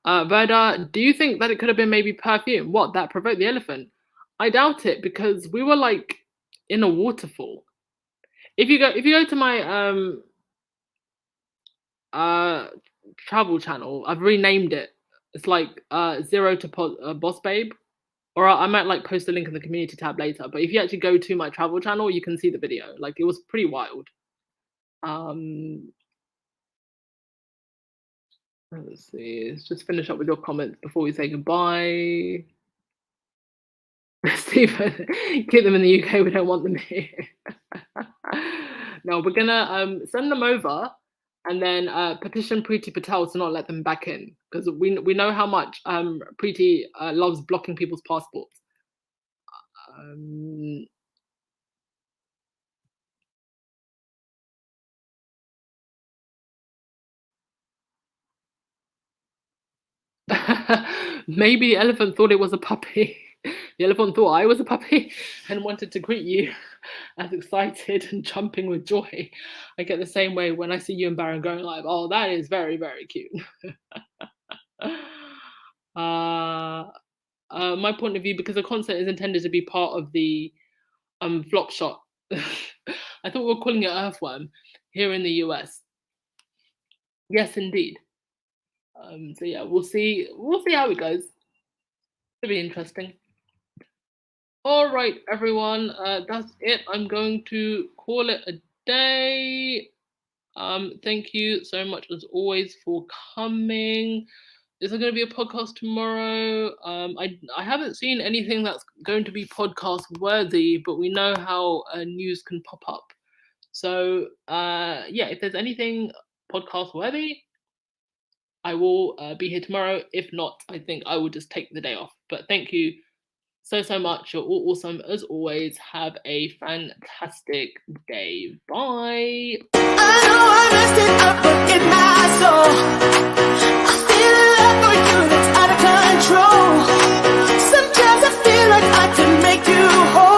But do you think that it could have been maybe perfume? What, that provoked the elephant? I doubt it, because we were like in a waterfall. If you go to my travel channel, I've renamed it. It's like Zero to Boss Babe, or I might like post a link in the community tab later. But if you actually go to my travel channel, you can see the video. Like, it was pretty wild. Let's see. Let's just finish up with your comments before we say goodbye. Stephen, keep them in the UK. We don't want them here. No, we're gonna send them over, and then petition Preeti Patel to not let them back in, because we know how much Preeti loves blocking people's passports. Maybe the elephant thought it was a puppy. The elephant thought I was a puppy and wanted to greet you as excited and jumping with joy. I get the same way when I see you and Baron going like, oh, that is very, very cute. My point of view, because the concert is intended to be part of the flop shot. I thought we were calling it Earthworm here in the US. Yes, indeed. So yeah, we'll see how it goes. It'll be interesting. All right, everyone, that's it. I'm going to call it a day. Thank you so much as always for coming. Is there going to be a podcast tomorrow? I haven't seen anything that's going to be podcast worthy, but we know how news can pop up. So yeah, if there's anything podcast worthy, I will be here tomorrow. If not, I think I will just take the day off. But thank you so much. You're all awesome as always. Have a fantastic day. Bye. I know I messed it up, forget my soul. I feel a love for you that's out of control. Sometimes I feel like I can make you whole.